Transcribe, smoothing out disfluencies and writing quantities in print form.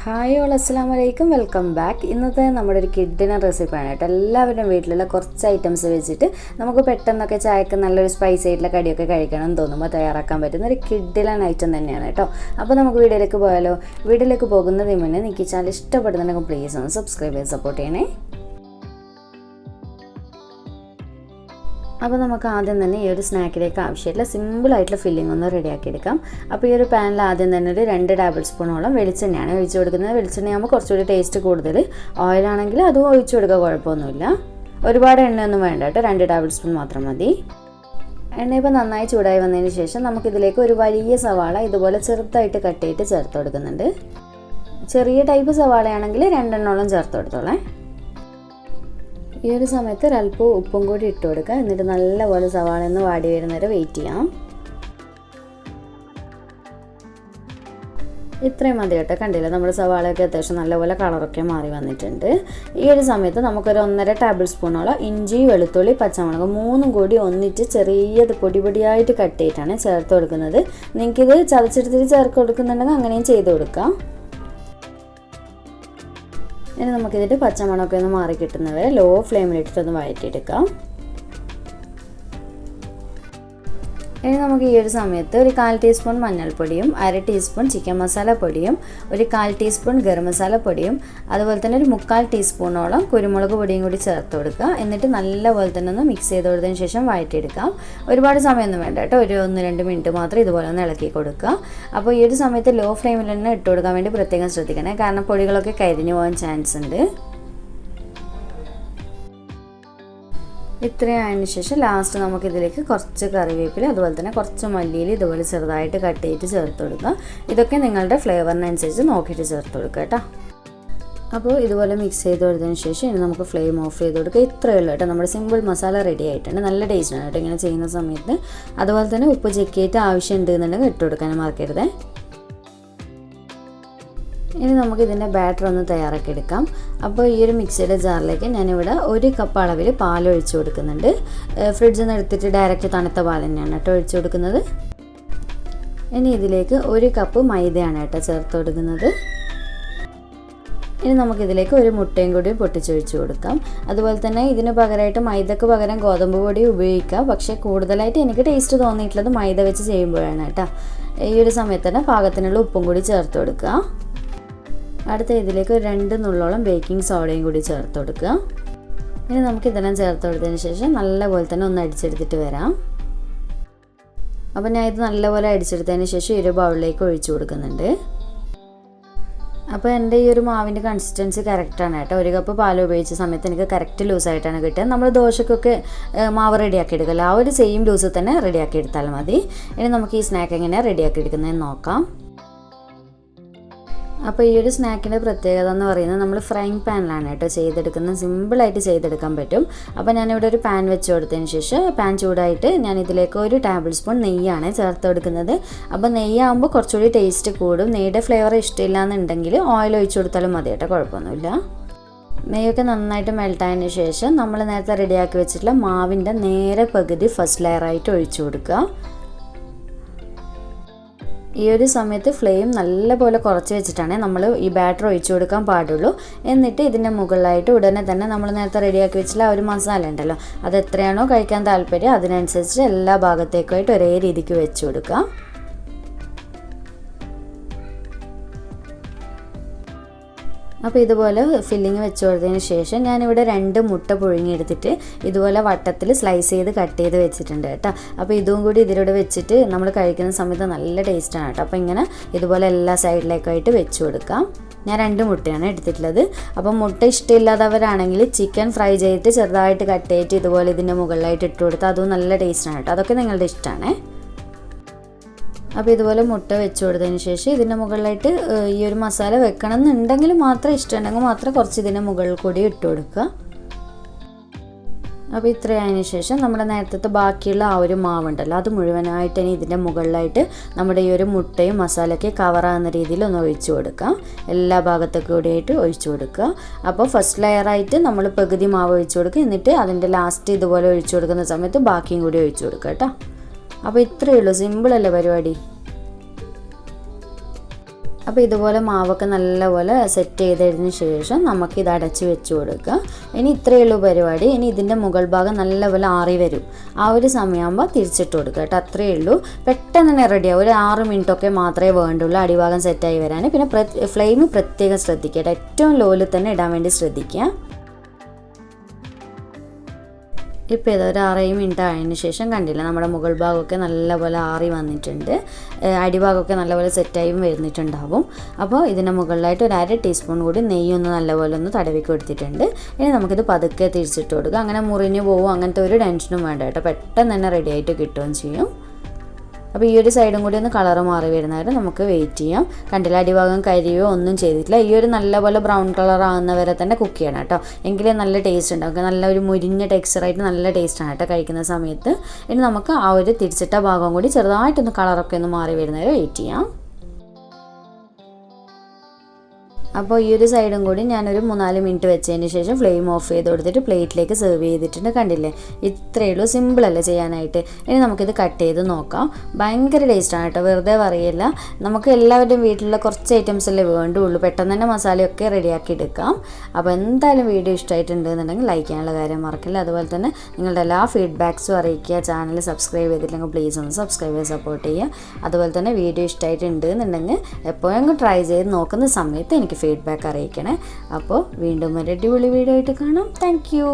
Hi all അസ്സലാമു അലൈക്കും, welcome back. ഇന്നത്തെ നമ്മുടെ ഒരു കിഡ് ഡിന്നർ റെസിപ്പിയാണ് കേട്ടോ. എല്ലാവരുടെയും വീട്ടിലുള്ള കുറച്ച് ഐറ്റംസ് വെച്ചിട്ട് നമുക്ക് പെട്ടെന്നൊക്കെ ചായക്ക് നല്ലൊരു സ്പൈസി ആയിട്ടുള്ള കടിയൊക്കെ കഴിക്കണം എന്ന് തോന്നുമ്പോൾ തയ്യാറാക്കാൻ പറ്റുന്ന ഒരു കിഡ് ഡിന്നർ ഐറ്റം തന്നെയാണ് കേട്ടോ. അപ്പോൾ നമുക്ക് വീഡിയോയിലേക്ക് പോയാലോ? വീഡിയോയിലേക്ക് പോകുന്നതിന് മുന്നേ നിങ്ങൾക്ക് ചാനൽ ഇഷ്ടപ്പെടുന്നുണ്ടെങ്കിൽ പ്ലീസ് ഒന്ന് സബ്സ്ക്രൈബ് ചെയ്ത് സപ്പോർട്ട് ചെയ്യണേ. അപ്പോൾ നമുക്ക് ആദ്യം തന്നെ ഈ ഒരു സ്നാക്കിലേക്ക് ആവശ്യമായിട്ടുള്ള സിമ്പിളായിട്ടുള്ള ഫില്ലിംഗ് ഒന്ന് റെഡിയാക്കി എടുക്കാം. അപ്പോൾ ഈ ഒരു പാനിൽ ആദ്യം തന്നെ ഒരു 2 ടേബിൾ സ്പൂണോളം വെളിച്ചെണ്ണയാണ് ഒഴിച്ചു കൊടുക്കുന്നത്. വെളിച്ചെണ്ണയാകുമ്പോൾ കുറച്ചുകൂടി ടേസ്റ്റ് കൂടുതൽ. ഓയിലാണെങ്കിൽ അതും ഒഴിച്ചു കൊടുക്കുക, കുഴപ്പമൊന്നുമില്ല. ഒരുപാട് എണ്ണയൊന്നും വേണ്ട കേട്ടോ, 2 ടേബിൾ സ്പൂൺ മാത്രം മതി. എണ്ണ ഇപ്പോൾ നന്നായി ചൂടായി വന്നതിന് ശേഷം നമുക്കിതിലേക്ക് ഒരു വലിയ സവാള ഇതുപോലെ ചെറുതായിട്ട് കട്ട് ചെയ്തിട്ട് ചേർത്ത് കൊടുക്കുന്നുണ്ട്. ചെറിയ ടൈപ്പ് സവാളയാണെങ്കിൽ 2 എണ്ണോളം ചേർത്ത് കൊടുത്തോളേ. ഈ ഒരു സമയത്ത് ഒരല്പം ഉപ്പും കൂടി ഇട്ട് കൊടുക്കുക. എന്നിട്ട് നല്ലപോലെ സവാള ഒന്ന് വാടി വരുന്നവരെ വെയിറ്റ് ചെയ്യാം. ഇത്രയും മതി കേട്ടോ. കണ്ടില്ല, നമ്മുടെ സവാളയൊക്കെ അത്യാവശ്യം നല്ലപോലെ കളറൊക്കെ മാറി വന്നിട്ടുണ്ട്. ഈ ഒരു സമയത്ത് നമുക്കൊരു 1.5 ടേബിൾ സ്പൂണോളം ഇഞ്ചി, വെളുത്തുള്ളി, പച്ചമുളക് 3 കൂടി ഒന്നിച്ച് ചെറിയത് പൊടിയായിട്ട് കട്ട് ചെയ്തിട്ടാണ് ചേർത്ത് കൊടുക്കുന്നത്. നിങ്ങൾക്കിത് ചതച്ചെടുത്തിട്ട് ചേർത്ത് കൊടുക്കുന്നുണ്ടെങ്കിൽ അങ്ങനെയും ചെയ്ത് കൊടുക്കാം. ഇനി നമുക്കിതിട്ട് പച്ചമണമൊക്കെ ഒന്ന് മാറി കിട്ടുന്നവരെ ലോ ഫ്ലെയിമിലിട്ടിട്ടൊന്ന് വഴറ്റിയെടുക്കാം. ഇനി നമുക്ക് ഈ ഒരു സമയത്ത് ഒരു 1/4 ടീസ്പൂൺ മഞ്ഞൾപ്പൊടിയും 1/2 ടീസ്പൂൺ ചിക്കൻ മസാല പൊടിയും ഒരു 1/4 ടീസ്പൂൺ ഗരം മസാല പൊടിയും അതുപോലെ തന്നെ ഒരു 3/4 ടീസ്പൂണോളം കുരുമുളക് പൊടിയും കൂടി ചേർത്ത് കൊടുക്കുക. എന്നിട്ട് നല്ലപോലെ തന്നെ ഒന്ന് മിക്സ് ചെയ്ത് കൊടുത്തതിന് ശേഷം വഴറ്റിയെടുക്കാം. ഒരുപാട് സമയമൊന്നും വേണ്ട കേട്ടോ, ഒരു 1-2 മിനിറ്റ് മാത്രം ഇതുപോലെ ഒന്ന് ഇളക്കി കൊടുക്കുക. അപ്പോൾ ഈ ഒരു സമയത്ത് ലോ ഫ്ലെയിമിൽ തന്നെ ഇട്ട് കൊടുക്കാൻ വേണ്ടി പ്രത്യേകം ശ്രദ്ധിക്കണേ, കാരണം പൊടികളൊക്കെ കരിഞ്ഞു പോകാൻ ചാൻസ് ഉണ്ട്. ഇത്രയും ആയതിനു ശേഷം ലാസ്റ്റ് നമുക്കിതിലേക്ക് കുറച്ച് കറിവേപ്പില അതുപോലെ തന്നെ കുറച്ച് മല്ലിയില ഇതുപോലെ ചെറുതായിട്ട് കട്ട് ചെയ്തിട്ട് ചേർത്ത് കൊടുക്കുക. ഇതൊക്കെ നിങ്ങളുടെ ഫ്ലേവറിനനുസരിച്ച് നോക്കിയിട്ട് ചേർത്ത് കൊടുക്കുക കേട്ടോ. അപ്പോൾ ഇതുപോലെ മിക്സ് ചെയ്ത് കൊടുത്തതിന് ശേഷം ഇനി നമുക്ക് ഫ്ലെയിം ഓഫ് ചെയ്ത് കൊടുക്കുക. ഇത്രയേ ഉള്ളൂ കേട്ടോ, നമ്മുടെ സിമ്പിൾ മസാല റെഡി ആയിട്ടുണ്ട്. നല്ല ടേസ്റ്റാണ് കേട്ടോ ഇങ്ങനെ ചെയ്യുന്ന സമയത്ത്. അതുപോലെ തന്നെ ഉപ്പ് ചെക്ക് ചെയ്തിട്ട് ആവശ്യം ഉണ്ടെന്നുണ്ടെങ്കിൽ ഇട്ട് കൊടുക്കാനും മറക്കരുത്. ഇനി നമുക്ക് ഇതിൻ്റെ ബാറ്റർ ഒന്ന് തയ്യാറാക്കി എടുക്കാം. അപ്പോൾ ഈ ഒരു മിക്സിയുടെ ജാറിലേക്ക് ഞാനിവിടെ 1 കപ്പ് അളവിൽ പാൽ ഒഴിച്ചു കൊടുക്കുന്നുണ്ട്. ഫ്രിഡ്ജിൽ നിന്ന് എടുത്തിട്ട് ഡയറക്റ്റ് തണുത്ത പാൽ തന്നെയാണ് കേട്ടോ ഒഴിച്ചു കൊടുക്കുന്നത്. ഇനി ഇതിലേക്ക് 1 കപ്പ് മൈദയാണ് കേട്ടോ ചേർത്ത് കൊടുക്കുന്നത്. ഇനി നമുക്കിതിലേക്ക് ഒരു മുട്ടയും കൂടി പൊട്ടിച്ചൊഴിച്ച് കൊടുക്കാം. അതുപോലെ തന്നെ ഇതിന് പകരമായിട്ട് മൈദക്ക് പകരം ഗോതമ്പ് പൊടി ഉപയോഗിക്കാം. പക്ഷേ കൂടുതലായിട്ട് എനിക്ക് ടേസ്റ്റ് തോന്നിയിട്ടുള്ളത് മൈദ വെച്ച് ചെയ്യുമ്പോഴാണ് കേട്ടോ. ഈ ഒരു സമയത്ത് തന്നെ പാകത്തിനുള്ള ഉപ്പും കൂടി ചേർത്ത് കൊടുക്കുക. അടുത്ത ഇതിലേക്ക് 2 നുള്ളോളം ബേക്കിംഗ് സോഡയും കൂടി ചേർത്ത് കൊടുക്കുക. ഇനി നമുക്ക് ഇതെല്ലാം ചേർത്ത് കൊടുത്തതിന് ശേഷം നല്ലപോലെ തന്നെ ഒന്ന് അടിച്ചെടുത്തിട്ട് വരാം. അപ്പോൾ ഞാൻ ഇത് നല്ലപോലെ അടിച്ചെടുത്തതിന് ശേഷം ഈ ഒരു ബൗളിലേക്ക് ഒഴിച്ചു കൊടുക്കുന്നുണ്ട്. അപ്പോൾ എൻ്റെ ഈ ഒരു മാവിൻ്റെ കൺസിസ്റ്റൻസി കറക്റ്റാണ് കേട്ടോ. 1 കപ്പ് പാൽ ഉപയോഗിച്ച സമയത്ത് എനിക്ക് കറക്റ്റ് ലൂസായിട്ടാണ് കിട്ടുക. നമ്മൾ ദോശക്കൊക്കെ മാവ് റെഡിയാക്കി എടുക്കില്ല, ആ ഒരു സെയിം ലൂസ് തന്നെ റെഡിയാക്കി എടുത്താൽ മതി. ഇനി നമുക്ക് ഈ സ്നാക്ക് എങ്ങനെയാണ് റെഡിയാക്കി എടുക്കുന്നതെന്ന് നോക്കാം. അപ്പോൾ ഈ ഒരു സ്നാക്കിൻ്റെ പ്രത്യേകത എന്ന് പറയുന്നത് നമ്മൾ ഫ്രൈങ് പാനിലാണ് കേട്ടോ ചെയ്തെടുക്കുന്നത്. സിമ്പിളായിട്ട് ചെയ്തെടുക്കാൻ പറ്റും. അപ്പോൾ ഞാനിവിടെ ഒരു പാൻ വെച്ച് കൊടുത്തതിന് ശേഷം പാൻ ചൂടായിട്ട് ഞാൻ ഇതിലേക്ക് 1 ടേബിൾ സ്പൂൺ നെയ്യാണ് ചേർത്ത് കൊടുക്കുന്നത്. അപ്പോൾ നെയ്യാകുമ്പോൾ കുറച്ചുകൂടി ടേസ്റ്റ് കൂടും. നെയ്യുടെ ഫ്ലേവർ ഇഷ്ടമില്ല എന്നുണ്ടെങ്കിൽ ഓയിൽ ഒഴിച്ചു കൊടുത്താലും മതി കേട്ടോ, കുഴപ്പമൊന്നുമില്ല. നെയ്യൊക്കെ നന്നായിട്ട് മെൽട്ടായതിന് ശേഷം നമ്മൾ നേരത്തെ റെഡിയാക്കി വെച്ചിട്ടുള്ള മാവിൻ്റെ നേരെ പകുതി ഫസ്റ്റ് ലെയറായിട്ട് ഒഴിച്ചു കൊടുക്കുക. ഈ ഒരു സമയത്ത് ഫ്ലെയിം നല്ലപോലെ കുറച്ച് വെച്ചിട്ടാണ് നമ്മൾ ഈ ബാറ്റർ ഒഴിച്ചു കൊടുക്കാൻ പാടുള്ളൂ. എന്നിട്ട് ഇതിൻ്റെ മുകളിലായിട്ട് ഉടനെ തന്നെ നമ്മൾ നേരത്തെ റെഡിയാക്കി വെച്ചിട്ടുള്ള ആ ഒരു മസാല ഉണ്ടല്ലോ, അത് എത്രയാണോ കഴിക്കാൻ താല്പര്യം അതിനനുസരിച്ച് എല്ലാ ഭാഗത്തേക്കുമായിട്ട് ഒരേ രീതിക്ക് വെച്ച് കൊടുക്കുക. അപ്പോൾ ഇതുപോലെ ഫില്ലിങ് വെച്ച് കൊടുത്തതിന് ശേഷം ഞാനിവിടെ 2 മുട്ട പുഴുങ്ങിയെടുത്തിട്ട് ഇതുപോലെ വട്ടത്തിൽ സ്ലൈസ് ചെയ്ത് കട്ട് ചെയ്ത് വെച്ചിട്ടുണ്ട് കേട്ടോ. അപ്പോൾ ഇതും കൂടി ഇതിലൂടെ വെച്ചിട്ട് നമ്മൾ കഴിക്കുന്ന സമയത്ത് നല്ല ടേസ്റ്റാണ് കേട്ടോ. അപ്പോൾ ഇങ്ങനെ ഇതുപോലെ എല്ലാ സൈഡിലേക്കായിട്ട് വെച്ച് കൊടുക്കാം. ഞാൻ 2 മുട്ടയാണ് എടുത്തിട്ടുള്ളത്. അപ്പോൾ മുട്ട ഇഷ്ടമില്ലാത്തവരാണെങ്കിൽ ചിക്കൻ ഫ്രൈ ചെയ്തിട്ട് ചെറുതായിട്ട് കട്ട് ചെയ്തിട്ട് ഇതുപോലെ ഇതിൻ്റെ മുകളിലായിട്ട് ഇട്ട് കൊടുത്താൽ അതും നല്ല ടേസ്റ്റാണ് കേട്ടോ. അതൊക്കെ നിങ്ങളുടെ ഇഷ്ടമാണ്. അപ്പോൾ ഇതുപോലെ മുട്ട വെച്ച് കൊടുത്തതിന് ശേഷം ഇതിൻ്റെ മുകളിലായിട്ട് ഈ ഒരു മസാല വെക്കണം എന്നുണ്ടെങ്കിൽ മാത്രം, ഇഷ്ടമുണ്ടെങ്കിൽ മാത്രം കുറച്ച് ഇതിൻ്റെ മുകളിൽ കൂടി ഇട്ട് കൊടുക്കുക. അപ്പോൾ ഇത്രയായതിനു ശേഷം നമ്മുടെ നേരത്തെ ബാക്കിയുള്ള ആ ഒരു മാവുണ്ടല്ലോ അത് മുഴുവനായിട്ട് ഇനി ഇതിൻ്റെ മുകളിലായിട്ട് നമ്മുടെ ഈ ഒരു മുട്ടയും മസാലയൊക്കെ കവറാകുന്ന രീതിയിൽ ഒന്ന് ഒഴിച്ചു കൊടുക്കാം. എല്ലാ ഭാഗത്തൊക്കെ കൂടിയായിട്ട് ഒഴിച്ചു കൊടുക്കുക. അപ്പോൾ ഫസ്റ്റ് ലെയറായിട്ട് നമ്മൾ പകുതി മാവ് ഒഴിച്ചു കൊടുക്കുക. എന്നിട്ട് അതിൻ്റെ ലാസ്റ്റ് ഇതുപോലെ ഒഴിച്ചു കൊടുക്കുന്ന സമയത്ത് ബാക്കിയും കൂടി ഒഴിച്ചു കൊടുക്കുക കേട്ടോ. അപ്പോൾ ഇത്രയേ ഉള്ളൂ, സിമ്പിളല്ലേ പരിപാടി. അപ്പോൾ ഇതുപോലെ മാവൊക്കെ നല്ലപോലെ സെറ്റ് ചെയ്തതിന് ശേഷം നമുക്കിത് അടച്ച് വെച്ച് കൊടുക്കുക. ഇനി ഇത്രയേ ഉള്ളൂ പരിപാടി. ഇനി ഇതിൻ്റെ മുകൾ ഭാഗം നല്ലപോലെ ആറി വരും. ആ ഒരു സമയമാകുമ്പോൾ തിരിച്ചിട്ട് കൊടുക്കുക കേട്ടോ. അത്രയേ ഉള്ളൂ. പെട്ടെന്ന് തന്നെ റെഡിയാവും. ഒരു 6 മിനിറ്റൊക്കെ മാത്രമേ വേണ്ടുള്ളൂ അടിഭാഗം സെറ്റായി വരാൻ. പിന്നെ ഫ്ലെയിം പ്രത്യേകം ശ്രദ്ധിക്കുക കേട്ടോ. ഏറ്റവും ലോയിൽ തന്നെ ഇടാൻ വേണ്ടി ശ്രദ്ധിക്കുക. ഇപ്പോൾ ഇത് ഒരു 6 മിനിറ്റ് ആയതിന് ശേഷം കണ്ടില്ല, നമ്മുടെ മുകൾ ഭാഗമൊക്കെ നല്ലപോലെ ആറി വന്നിട്ടുണ്ട്. അടിഭാഗമൊക്കെ നല്ലപോലെ സെറ്റായും വരുന്നിട്ടുണ്ടാവും. അപ്പോൾ ഇതിൻ്റെ മുകളിലായിട്ട് ഒരു 1/2 ടീസ്പൂൺ കൂടി നെയ്യൊന്ന് നല്ലപോലെ ഒന്ന് തടവി കൊടുത്തിട്ടുണ്ട്. ഇനി നമുക്കിത് പതുക്കെ തിരിച്ചിട്ട് കൊടുക്കുക. അങ്ങനെ മുറിഞ്ഞു പോകും അങ്ങനത്തെ ഒരു ടെൻഷനും വേണ്ട കേട്ടോ. പെട്ടെന്ന് തന്നെ റെഡി ആയിട്ട് കിട്ടുകയും ചെയ്യും. അപ്പോൾ ഈ ഒരു സൈഡും കൂടി ഒന്ന് കളറ് മാറി വരുന്നവരെ നമുക്ക് വെയിറ്റ് ചെയ്യാം. കണ്ടില്ല, അടിഭാഗം കരിയോ ഒന്നും ചെയ്തിട്ടില്ല. ഈ ഒരു നല്ലപോലെ ബ്രൗൺ കളർ ആകുന്നവരെ തന്നെ കുക്ക് ചെയ്യണം കേട്ടോ. എങ്കിലേ നല്ല ടേസ്റ്റ് ഉണ്ടാവും. നല്ല ഒരു മുരിഞ്ഞ ടെക്സ്ചറായിട്ട് നല്ല ടേസ്റ്റാണ് കേട്ടോ കഴിക്കുന്ന സമയത്ത്. ഇനി നമുക്ക് ആ ഒരു തിരിച്ചിട്ട ഭാഗം കൂടി ചെറുതായിട്ടൊന്ന് കളറൊക്കെ ഒന്ന് മാറി വരുന്നവരെ വെയിറ്റ് ചെയ്യാം. അപ്പോൾ ഈ ഒരു സൈഡും കൂടി ഞാനൊരു 3-4 മിനിറ്റ് വെച്ചതിന് ശേഷം ഫ്ലെയിം ഓഫ് ചെയ്ത് കൊടുത്തിട്ട് പ്ലേറ്റിലേക്ക് സെർവ് ചെയ്തിട്ടുണ്ട്. കണ്ടില്ലേ, ഇത്രയേ ഉള്ളൂ. സിമ്പിളല്ലേ ചെയ്യാനായിട്ട്. ഇനി നമുക്കിത് കട്ട് ചെയ്ത് നോക്കാം. ഭയങ്കര ടേസ്റ്റാണ് കേട്ടോ, വെറുതെ പറയില്ല. നമുക്ക് എല്ലാവരുടെയും വീട്ടിലുള്ള കുറച്ച് ഐറ്റംസ് അല്ലേ വേണ്ടുള്ളൂ. പെട്ടെന്ന് തന്നെ മസാലയൊക്കെ റെഡിയാക്കി എടുക്കാം. അപ്പോൾ എന്തായാലും വീഡിയോ ഇഷ്ടമായിട്ടുണ്ടെന്നുണ്ടെങ്കിൽ ലൈക്ക് ചെയ്യാനുള്ള കാര്യം മറക്കില്ല. അതുപോലെ തന്നെ നിങ്ങളുടെ എല്ലാ ഫീഡ്ബാക്സും അറിയിക്കുക. ചാനൽ സബ്സ്ക്രൈബ് ചെയ്തിട്ടില്ലെങ്കിൽ പ്ലീസ് ഒന്ന് സബ്സ്ക്രൈബ് ചെയ്ത് സപ്പോർട്ട് ചെയ്യുക. അതുപോലെ തന്നെ വീഡിയോ ഇഷ്ടമായിട്ടുണ്ട് എന്നുണ്ടെങ്കിൽ എപ്പോഴെങ്കിലും ട്രൈ ചെയ്ത് നോക്കുന്ന സമയത്ത് എനിക്ക് ഫീഡ്ബാക്ക് അറിയിക്കണേ. അപ്പോൾ വീണ്ടും ഒരു അടിപൊളി വീഡിയോ ആയിട്ട് കാണാം. Thank you.